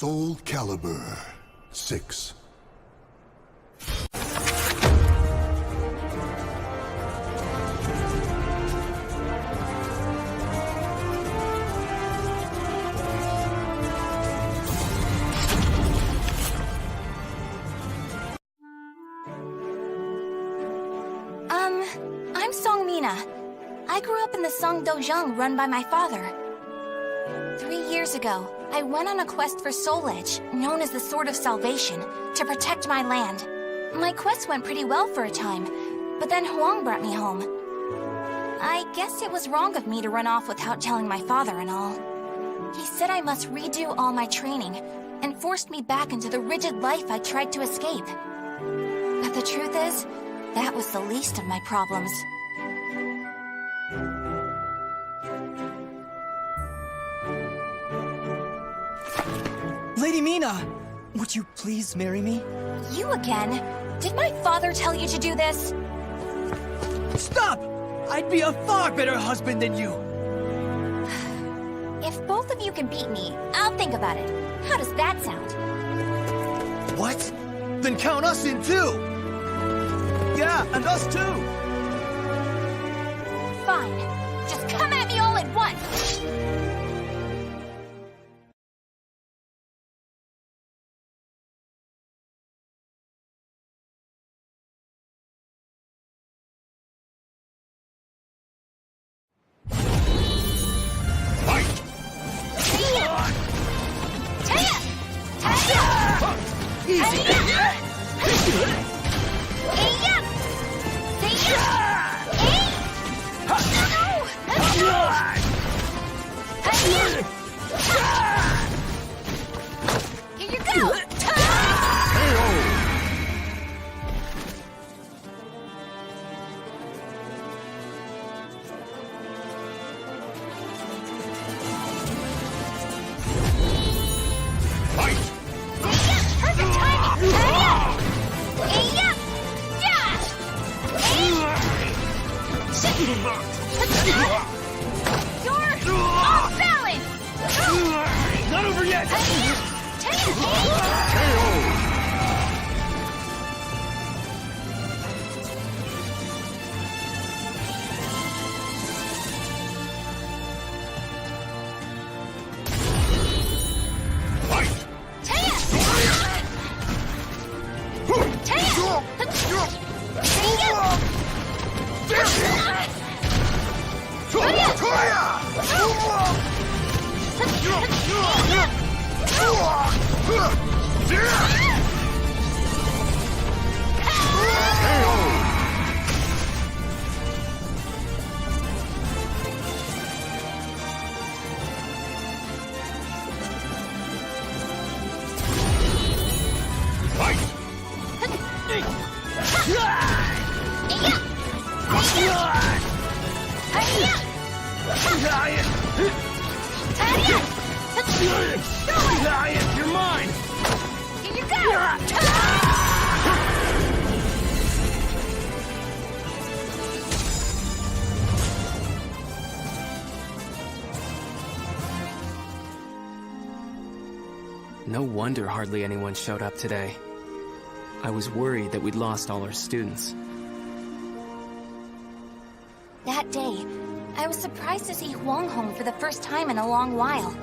SOULCALIBUR VI. I'm Сон Mi-na. I grew up in the Song Dojang run by my father. 3 years ago, I went on a quest for Soul Edge, known as the Sword of Salvation, to protect my land. My quest went pretty well for a time, but then Huang brought me home. I guess it was wrong of me to run off without telling my father and all. He said I must redo all my training, and forced me back into the rigid life I tried to escape. But the truth is, that was the least of my problems. Lady Mina! Would you please marry me? You again? Did my father tell you to do this? Stop! I'd be a far better husband than you! If both of you can beat me, I'll think about it. How does that sound? What? Then count us in too! Yeah, and us too! Fine. Just come at me all at once! Here you go! Perfect timing! You're off balance! Not over yet! You're mine! Here you go! No wonder hardly anyone showed up today. I was worried that we'd lost all our students. That day, I was surprised to see Huang home for the first time in a long while.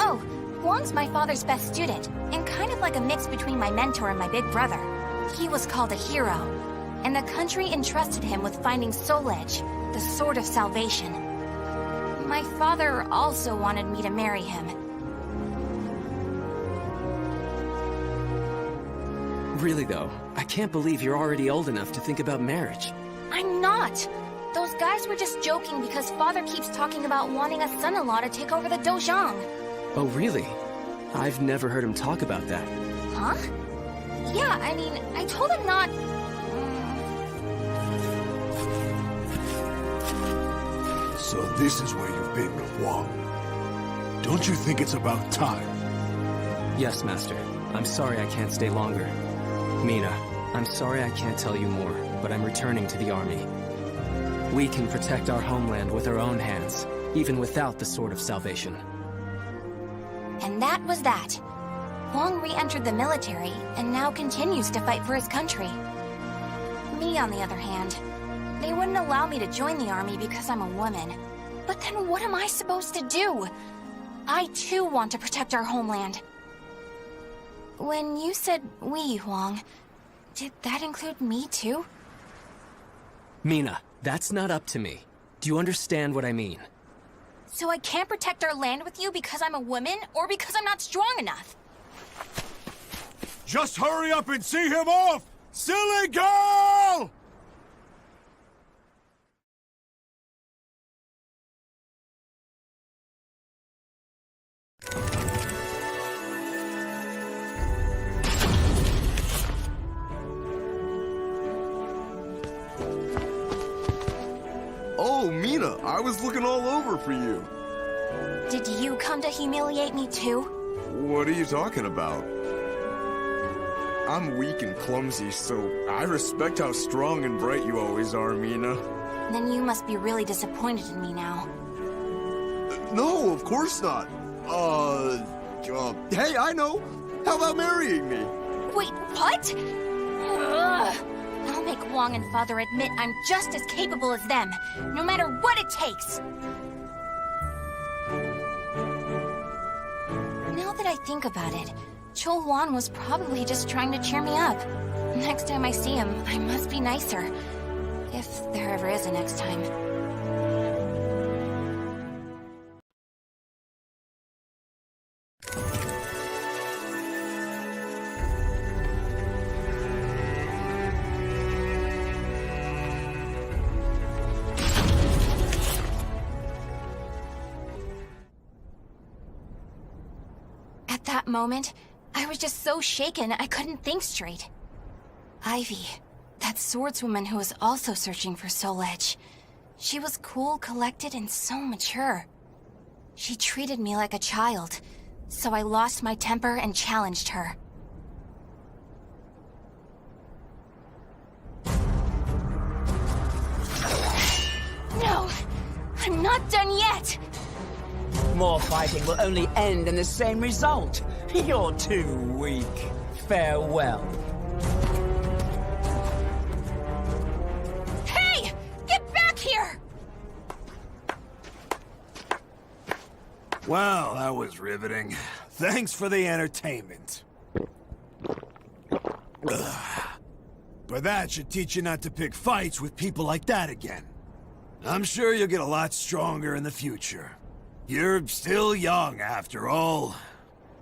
Oh, Huang's my father's best student, and kind of like a mix between my mentor and my big brother. He was called a hero, and the country entrusted him with finding Soul Edge, the Sword of Salvation. My father also wanted me to marry him. Really though, I can't believe you're already old enough to think about marriage. I'm not! Those guys were just joking because father keeps talking about wanting a son-in-law to take over the Dojang. Oh really? I've never heard him talk about that. Huh? Yeah, I mean, I told him not... So this is where you've been, Huang. Don't you think it's about time? Yes, Master. I'm sorry I can't stay longer. Mina, I'm sorry I can't tell you more, but I'm returning to the army. We can protect our homeland with our own hands, even without the Sword of Salvation. And that was that. Huang re-entered the military and now continues to fight for his country. Me, on the other hand, they wouldn't allow me to join the army because I'm a woman. But then what am I supposed to do? I too want to protect our homeland. When you said we, Huang, did that include me too? Mina, that's not up to me. Do you understand what I mean? So I can't protect our land with you because I'm a woman, or because I'm not strong enough? Just hurry up and see him off! Silly girl! Oh, Mina, I was looking all over for you. Did you come to humiliate me too? What are you talking about? I'm weak and clumsy, so I respect how strong and bright you always are, Mina. Then you must be really disappointed in me now. No, of course not. Hey, I know. How about marrying me? Wait, what? Ugh. I'll make Huang and Father admit I'm just as capable as them, no matter what it takes. Now that I think about it, Chol Huan was probably just trying to cheer me up. Next time I see him, I must be nicer. If there ever is a next time. At that moment, I was just so shaken I couldn't think straight. Ivy, that swordswoman who was also searching for Soul Edge. She was cool, collected, and so mature. She treated me like a child, so I lost my temper and challenged her. No! I'm not done yet! More fighting will only end in the same result. You're too weak. Farewell. Hey! Get back here! Well, that was riveting. Thanks for the entertainment. Ugh. But that should teach you not to pick fights with people like that again. I'm sure you'll get a lot stronger in the future. You're still young, after all.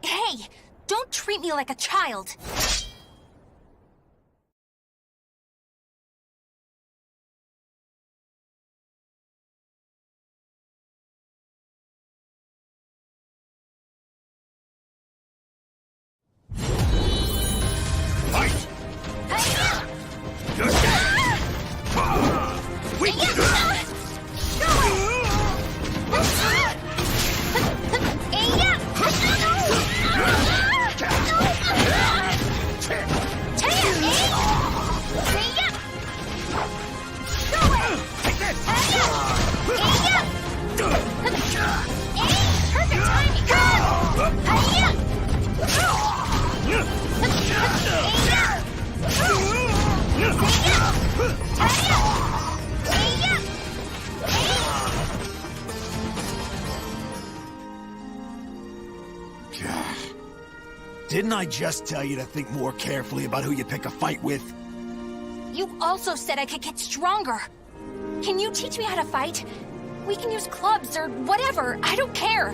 Hey! Don't treat me like a child! Fight! Didn't I just tell you to think more carefully about who you pick a fight with? You also said I could get stronger. Can you teach me how to fight? We can use clubs or whatever. I don't care.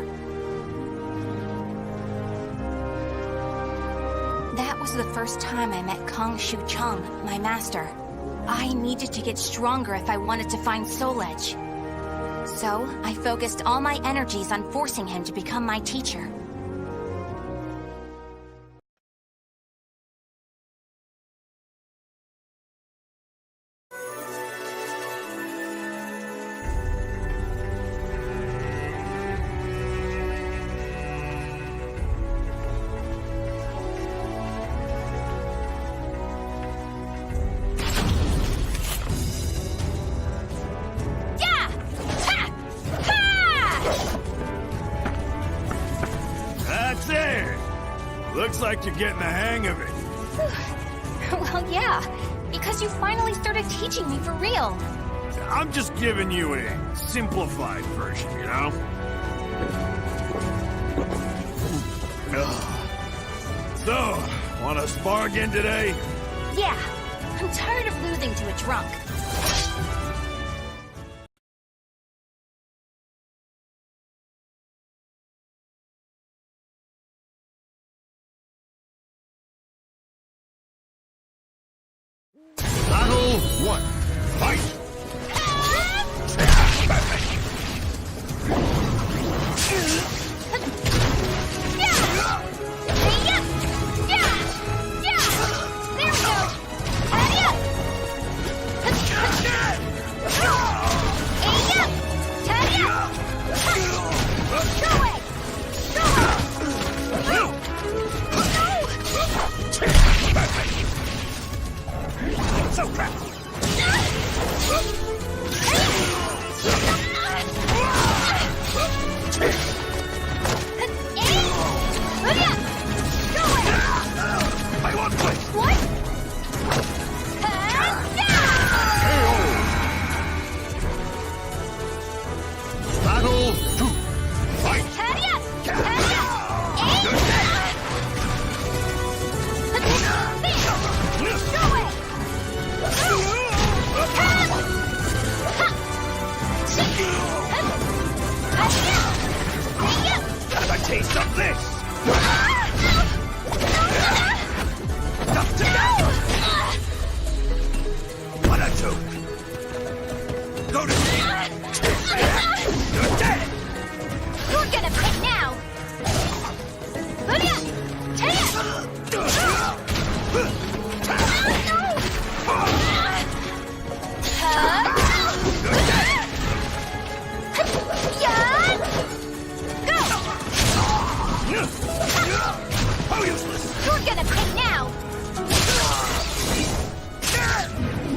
That was the first time I met Kong Shu Chang, my master. I needed to get stronger if I wanted to find Soul Edge. So, I focused all my energies on forcing him to become my teacher. Looks like you're getting the hang of it. Well, yeah, because you finally started teaching me for real. I'm just giving you a simplified version, you know? So, wanna spar again today? Yeah, I'm tired of losing to a drunk. Battle 1. Fight! So crap! I want to. What? Battle 2. Fight! Have a taste of this! Up to go! What a joke! Go to sleep! You're dead! You're gonna pay now! How useless! You're gonna pay now!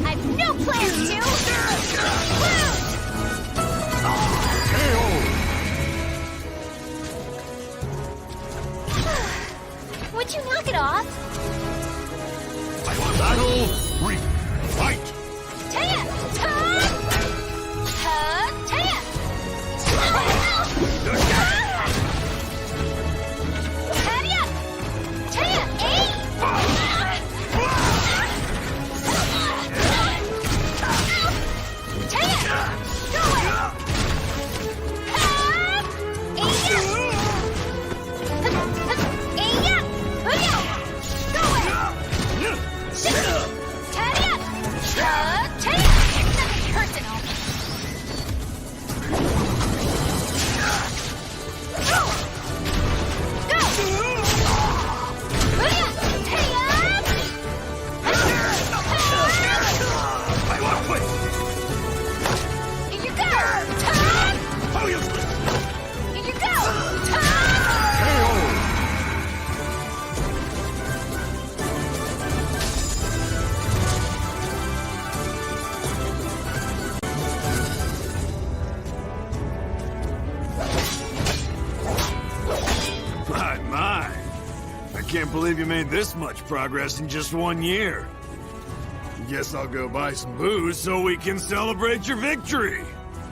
I've no plans to! Would you knock it off? Battle 3. Fight! Can't believe you made this much progress in just 1 year. Guess I'll go buy some booze so we can celebrate your victory.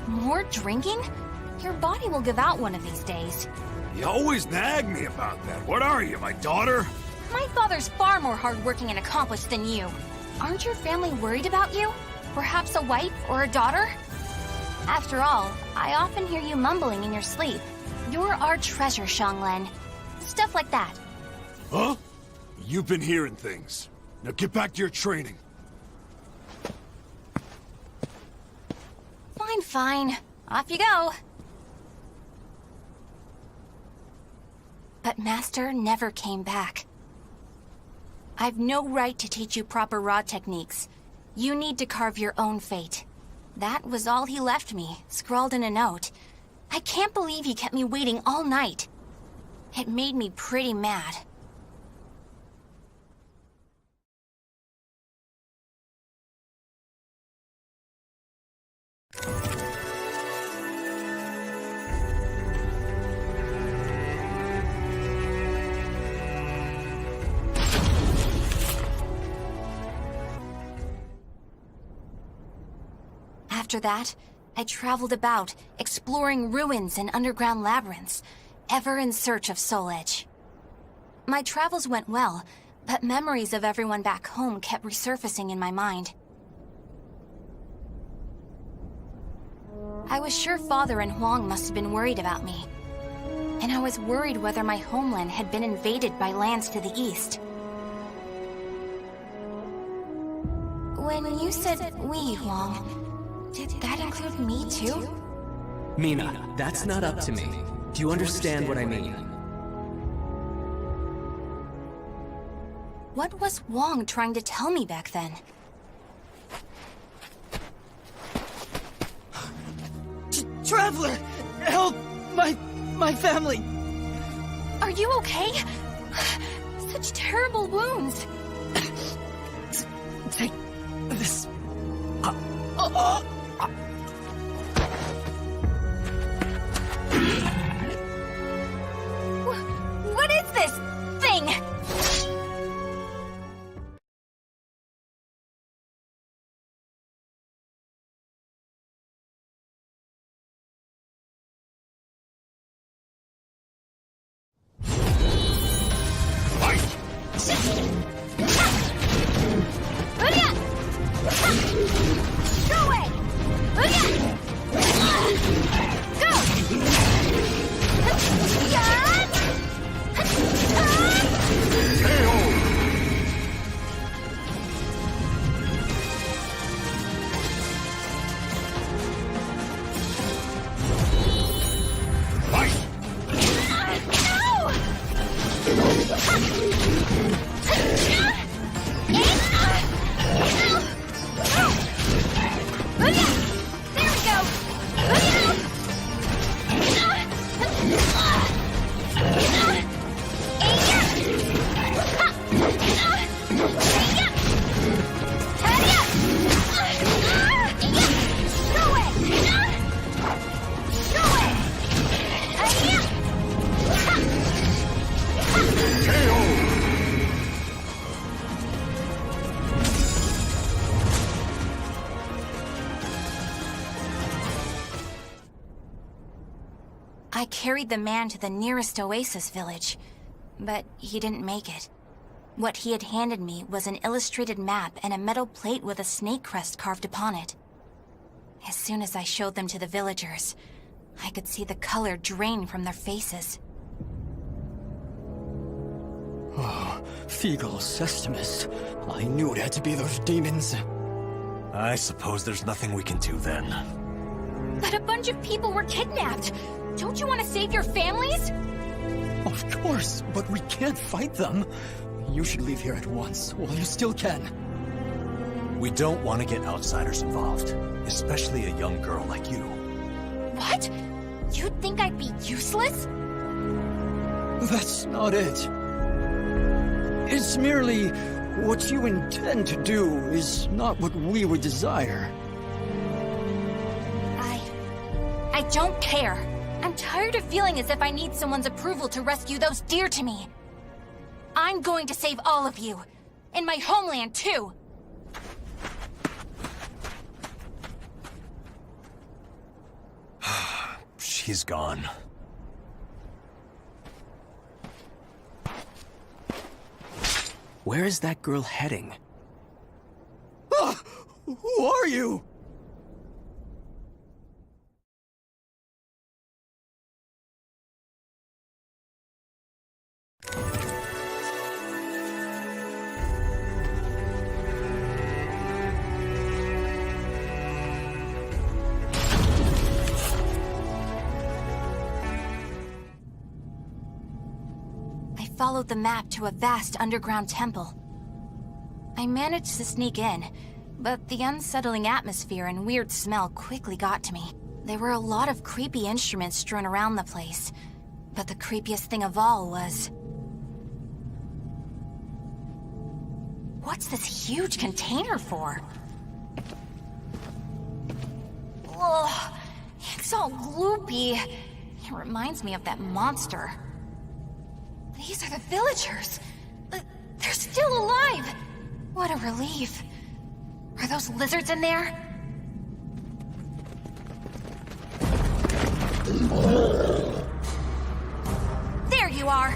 More drinking? Your body will give out one of these days. You always nag me about that. What are you, my daughter? My father's far more hardworking and accomplished than you. Aren't your family worried about you? Perhaps a wife or a daughter? After all, I often hear you mumbling in your sleep. You're our treasure, Xianglen. Stuff like that. Huh? You've been hearing things. Now get back to your training. Fine, fine. Off you go. But Master never came back. I've no right to teach you proper rod techniques. You need to carve your own fate. That was all he left me, scrawled in a note. I can't believe he kept me waiting all night. It made me pretty mad. After that, I traveled about, exploring ruins and underground labyrinths, ever in search of Soul Edge. My travels went well, but memories of everyone back home kept resurfacing in my mind. I was sure Father and Huang must have been worried about me. And I was worried whether my homeland had been invaded by lands to the east. When you said we, Huang, did that include me too? Mi-na, that's not up to me. Do you understand what I mean? What was Huang trying to tell me back then? Traveler! Help! My family! Are you okay? Such terrible wounds. Take this. What is this thing? I carried the man to the nearest oasis village, but he didn't make it. What he had handed me was an illustrated map and a metal plate with a snake crest carved upon it. As soon as I showed them to the villagers, I could see the color drain from their faces. Oh, Feegle Sestimus. I knew it had to be those demons. I suppose there's nothing we can do then. But a bunch of people were kidnapped! Don't you want to save your families? Of course, but we can't fight them. You should leave here at once, while you still can. We don't want to get outsiders involved, especially a young girl like you. What? You'd think I'd be useless? That's not it. It's merely what you intend to do is not what we would desire. I don't care. I'm tired of feeling as if I need someone's approval to rescue those dear to me. I'm going to save all of you. In my homeland, too. She's gone. Where is that girl heading? Ah, who are you? Followed the map to a vast underground temple. I managed to sneak in, but the unsettling atmosphere and weird smell quickly got to me. There were a lot of creepy instruments strewn around the place, but the creepiest thing of all was... What's this huge container for? Ugh, it's all gloopy. It reminds me of that monster. These are the villagers. They're still alive. What a relief. Are those lizards in there? There you are.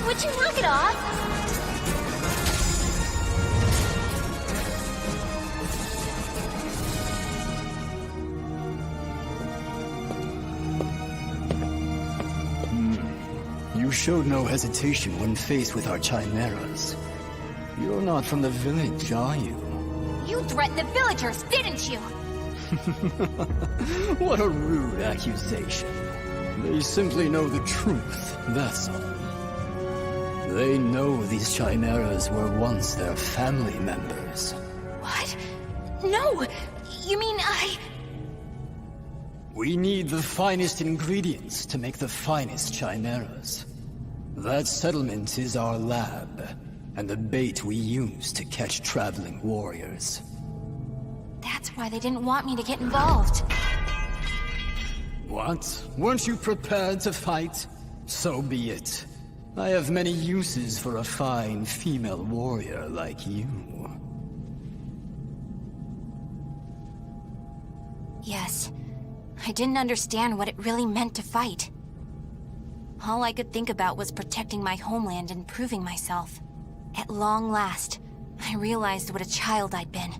Would you knock it off? You showed no hesitation when faced with our chimeras. You're not from the village, are you? You threatened the villagers, didn't you? What a rude accusation. They simply know the truth, that's all. They know these chimeras were once their family members. What? No! You mean We need the finest ingredients to make the finest chimeras. That settlement is our lab, and the bait we use to catch traveling warriors. That's why they didn't want me to get involved. What? Weren't you prepared to fight? So be it. I have many uses for a fine female warrior like you. Yes. I didn't understand what it really meant to fight. All I could think about was protecting my homeland and proving myself. At long last, I realized what a child I'd been,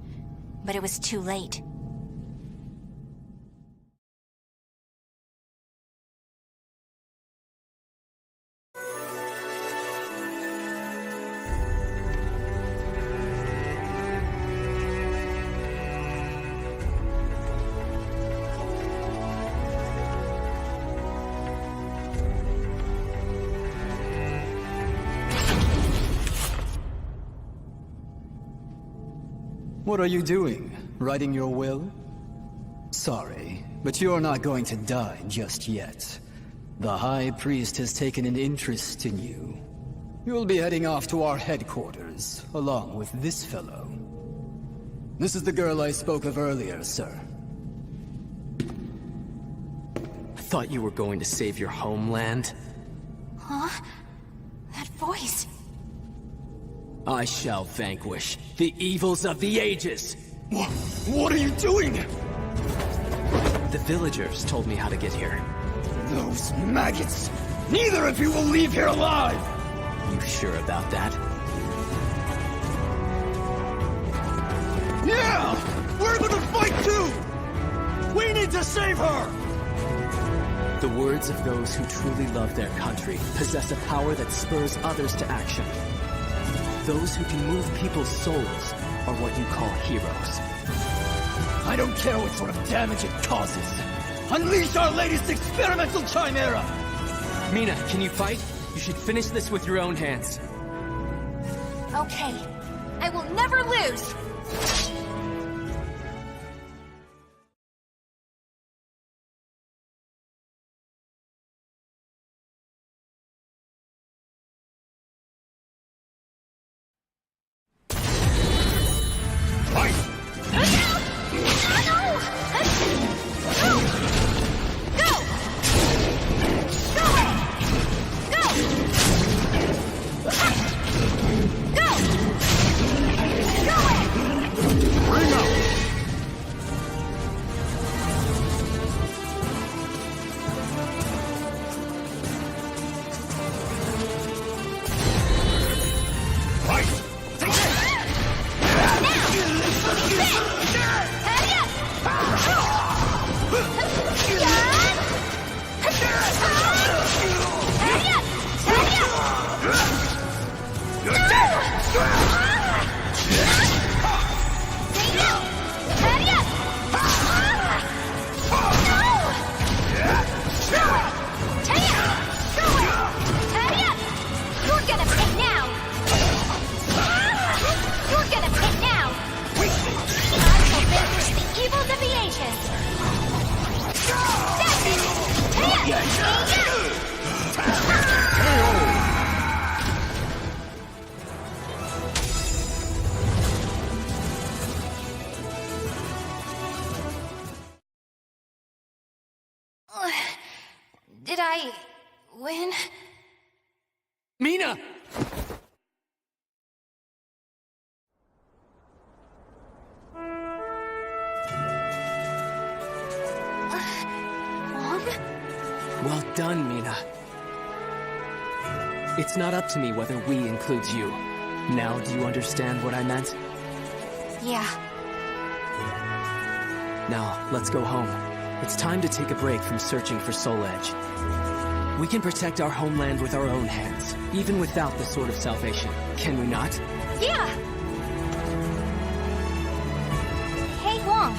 but it was too late. What are you doing? Writing your will? Sorry, but you're not going to die just yet. The High Priest has taken an interest in you. You'll be heading off to our headquarters, along with this fellow. This is the girl I spoke of earlier, sir. I thought you were going to save your homeland. Huh? That voice... I shall vanquish the evils of the ages! What are you doing? The villagers told me how to get here. Those maggots! Neither of you will leave here alive! You sure about that? Yeah! We're gonna fight too! We need to save her! The words of those who truly love their country possess a power that spurs others to action. Those who can move people's souls are what you call heroes. I don't care what sort of damage it causes. Unleash our latest experimental chimera! Mina, can you fight? You should finish this with your own hands. Okay. I will never lose! Did I win? Mina! Mom? Well done, Mina. It's not up to me whether we includes you. Now, do you understand what I meant? Yeah. Now, let's go home. It's time to take a break from searching for Soul Edge. We can protect our homeland with our own hands, even without the Sword of Salvation. Can we not? Yeah! Hey, Wong.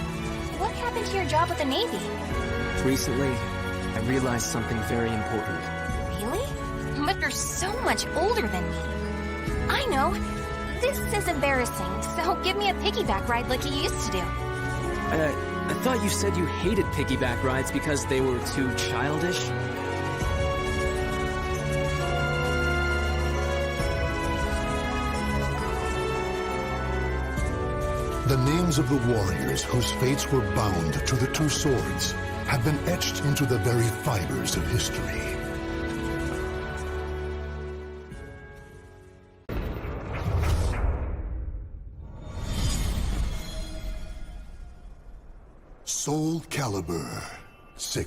What happened to your job with the Navy? Recently, I realized something very important. Really? But you're so much older than me. I know. This is embarrassing, so give me a piggyback ride like you used to do. I thought you said you hated piggyback rides because they were too childish? The names of the warriors whose fates were bound to the two swords have been etched into the very fibers of history. SOULCALIBUR VI